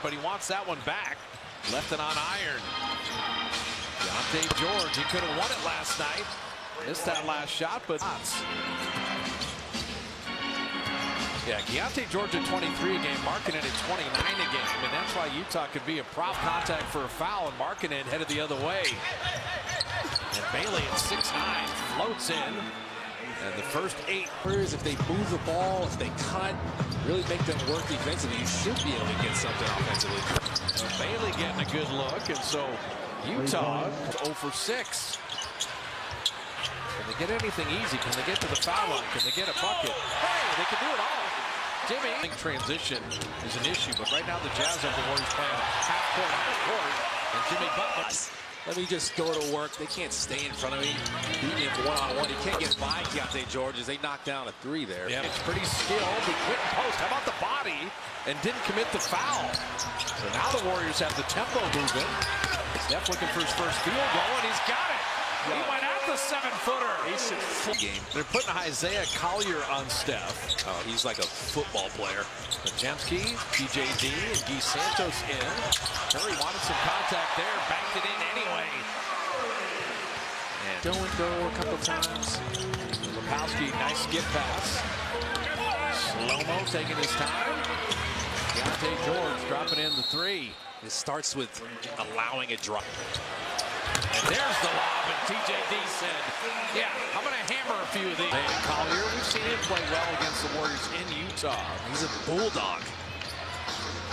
But he wants that one back. Left it on iron. Keyonte George, he could have won it last night. Missed that last shot, but yeah, Keyonte George at 23 a game, Markkanen at 29 a game, and that's why Utah could be a prop contact for a foul, and Markkanen headed the other way. And Bailey at 6'9", floats in. And the first 8. If they move the ball, if they cut, really make them work defensively, you should be able to get something offensively. And Bailey getting a good look, and so Utah 0 for 6. Can they get anything easy? Can they get to the foul line? Can they get a bucket? Hey, they can do it all. Jimmy. I think transition is an issue, but right now the Jazz have the Warriors playing half court, and Jimmy Butler. Let me just go to work. They can't stay in front of me, beating him one-on-one. He can't get by Keyonte George as they knock down a 3 there. Yeah, it's pretty skilled, but couldn't post. How about the body? And didn't commit the foul. So now the Warriors have the tempo moving. Steph looking for his first field goal, and he's got it. He went at the 7-footer. Game. They're putting Isaiah Collier on Steph. Oh, he's like a football player. Podziemski, PJD, and Guy Santos in. Curry wanted some contact there, backed it in anyway. And go a couple times. Lopowski, nice skip pass. Slow-mo taking his time. Keyonte George dropping in the 3. It starts with allowing a drop. And there's the lob, and TJD said, yeah, I'm going to hammer a few of these. And Collier, we've seen him play well against the Warriors in Utah. He's a bulldog.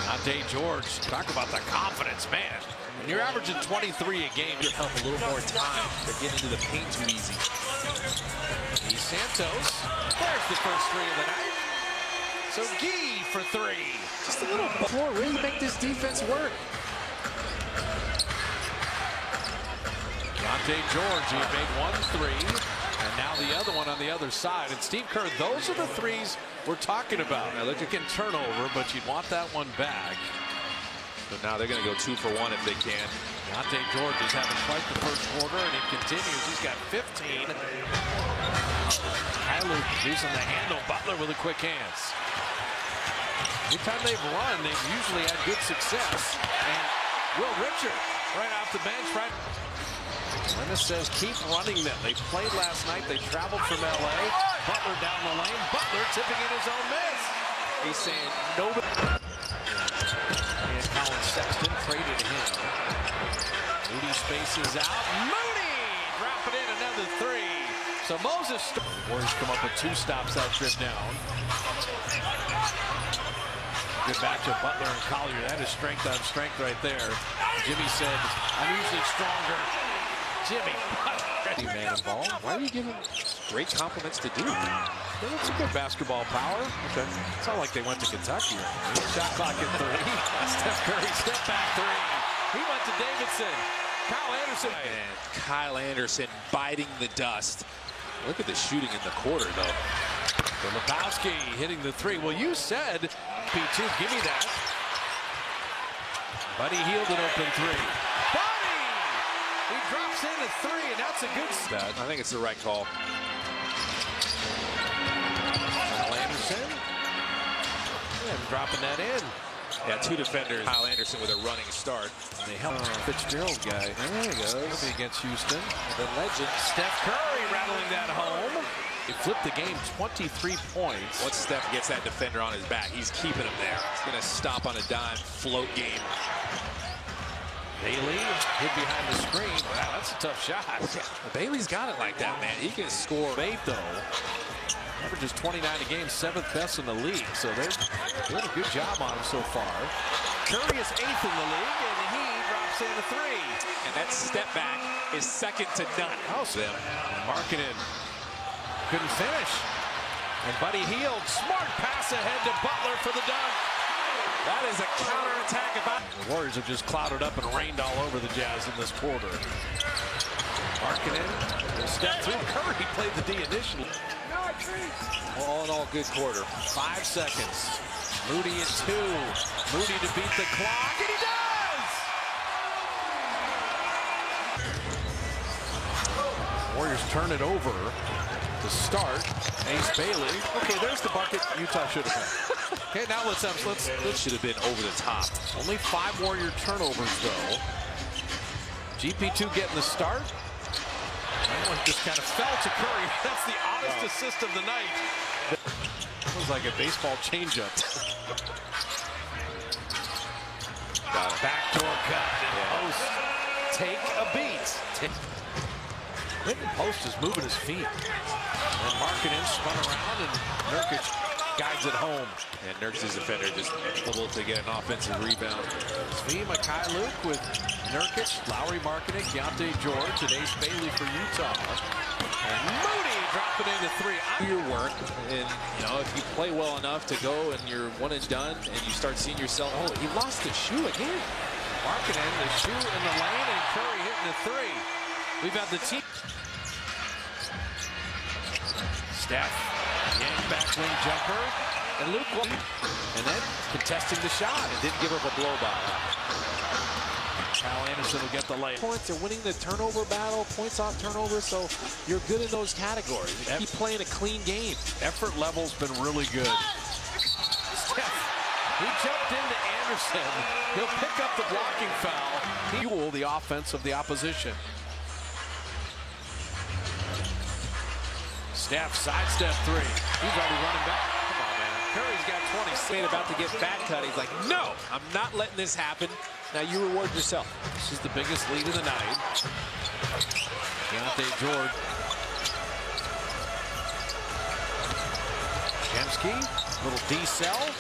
Keyonte George, talk about the confidence, man. When you're averaging 23 a game, Give help a little more time. They're getting into the paint too easy. Guy Santos, there's the first 3 of the night. So Guy for 3. Just a little more, really make this defense work. Keyonte George, he made 1 3, and now the other one on the other side. And Steve Kerr, those are the 3s we're talking about. Now, look, you can turnover, but you'd want that one back. But now they're going to go 2 for 1 if they can. Keyonte George is having quite the first quarter, and he continues. He's got 15. Kyler using the handle. Butler with the quick hands. Every time they've run, they've usually had good success. And Will Richard right off the bench, right. Lennis says keep running them. They played last night. They traveled from L.A. Butler down the lane. Butler tipping in his own miss. He's saying nobody. And Colin Sexton traded him. Moody spaces out. Moody dropping in another 3. So Moses. Warriors come up with 2 stops that trip down. Good back to Butler and Collier. That is strength on strength right there. Jimmy said, I'm usually stronger. Jimmy Butler. Man involved. Why are you giving great compliments to Duke? That's a good basketball power. Okay. It's not like they went to Kentucky. Shot clock at 3. Steph Curry step back 3. He went to Davidson. Kyle Anderson. And Kyle Anderson biting the dust. Look at the shooting in the quarter, though. So Lopowski hitting the 3. Well, you said P2, give me that. Buddy Hield an open 3. Buddy! He drops in a 3, and that's a good stat. I think it's the right call. Kyle Anderson. And dropping that in. Yeah, 2 defenders. Kyle Anderson with a running start. And they help Fitzgerald guy. There he goes. He'll be against Houston. The legend. Steph Curry rattling that home. He flipped the game 23 points. Once Steph gets that defender on his back, he's keeping him there. He's going to stop on a dime, float game. Bailey hid behind the screen. Wow, that's a tough shot. Bailey's got it like that, man. He can score. 8 though. Averages 29 a game, 7th best in the league. So they're doing a good job on him so far. Curry is 8th in the league, and he drops in a 3. And that step back is second to none. Them. Markkanen couldn't finish. And Buddy Hield, smart pass ahead to Butler for the dunk. That is a counterattack. The Warriors have just clouded up and rained all over the Jazz in this quarter. Markkanen will step through. Curry played the D initially. All in all, good quarter. 5 seconds. Moody at 2. Moody to beat the clock, and he does! Warriors turn it over to start. Ace Bailey. Okay, there's the bucket Utah should have had. Okay, now let's should have been over the top. only 5 Warrior turnovers though. GP2 getting the start. That one just kind of fell to Curry. That's the honest assist of the night. It was like a baseball changeup. Got it. Backdoor cut. Post. Take a beat. Clinton Post is moving his feet. And Markkanen spun around, and Nurkic guides it home. And Nurkic's defender just able to get an offensive rebound. Svi Mykhailiuk with Nurkic, Lowry Markkanen, Keontae George, and Ace Bailey for Utah. And Moody dropping into 3. Your work, and if you play well enough to go and you're one and done, and you start seeing yourself, oh, he lost the shoe again. Markkanen, the shoe in the lane, and Curry hitting the 3. We've had the team. Steph, yank back wing jumper, and Luke, and then contesting the shot and didn't give up a blow by. Kyle Anderson will get the layup. Points are winning the turnover battle, points off turnover, so you're good in those categories. Keep playing a clean game. Effort level's been really good. Steph, he jumped into Anderson. He'll pick up the blocking foul. He will the offense of the opposition. Steph, sidestep 3. He's already running back. Come on, man. Curry's got 20. About to get back cut. He's like, no, I'm not letting this happen. Now you reward yourself. This is the biggest lead of the night. Keontae George. Jemski, little D-cell.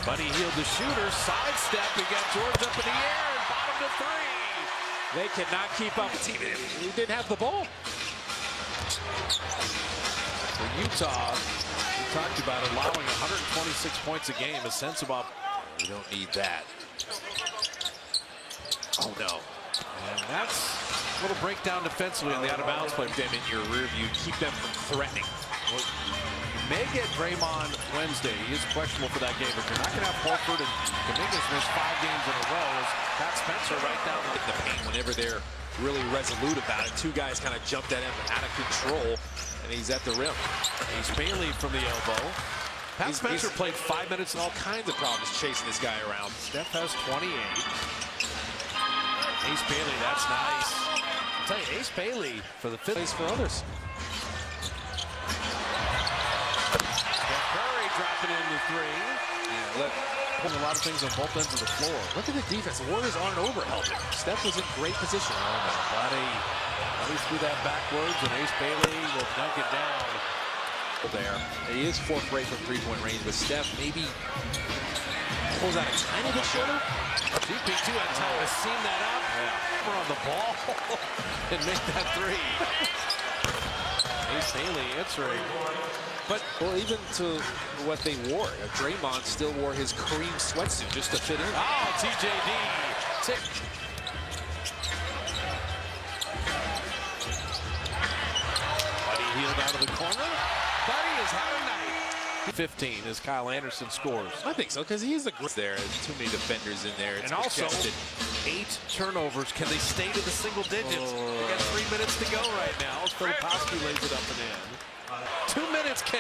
Buddy Hield the shooter. Sidestep. We got George up in the air and bottom to 3. They cannot keep up. He didn't have the ball. For Utah, we talked about allowing 126 points a game. A sense about we don't need that. Oh no. And that's a little breakdown defensively on the out-of-bounds play. Them in your rear view, keep them from threatening. Well, you may get Draymond Wednesday. He is questionable for that game, but you're not going to have Horford and Dominguez miss 5 games in a row. As Pat Spencer right down in the paint whenever they're really resolute about it. 2 guys kind of jumped at him out of control, and he's at the rim. He's Bailey from the elbow. Pat Spencer played 5 minutes and all kinds of problems chasing this guy around. Steph has 28. Ace Bailey, that's nice. I'll tell you, Ace Bailey for the 5th place for others. Curry dropping in the 3. Yeah, pulling a lot of things on both ends of the floor. Look at the defense. The Warriors aren't overhelping. Steph was in great position. Buddy threw that backwards, and Ace Bailey will dunk it down. There. He is 4th rate from 3-point range, but Steph maybe pulls out a tiny bit shorter. GP2 had time to seam that up. We're on the ball and make that 3. Ace Bailey answering. But well, even to what they wore, Draymond still wore his cream sweatsuit just to fit in. Oh, TJD. Buddy Hield out of the corner. Buddy has had a night. 15 as Kyle Anderson scores. I think so, because he's the there. There's too many defenders in there. It's and also, congested. 8 turnovers. Can they stay to the single digits? They got 3 minutes to go right now. Filipowski lays it up and in. 2 minutes, K.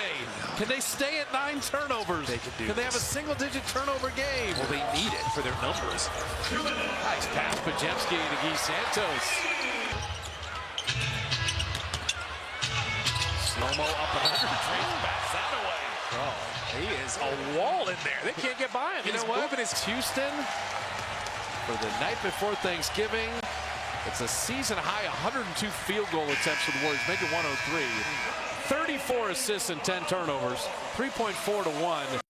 Can they stay at 9 turnovers? They can do Can they have a single-digit turnover game? Well, they need it for their numbers. Nice pass, Pajemski to Guy Santos. Slow-mo up and under. Bats that away. Oh, he is a wall in there. They can't get by him. You know what? It's Houston for the night before Thanksgiving. It's a season-high 102 field goal attempts for the Warriors. Make it 103. 34 assists and 10 turnovers. 3.4 to 1.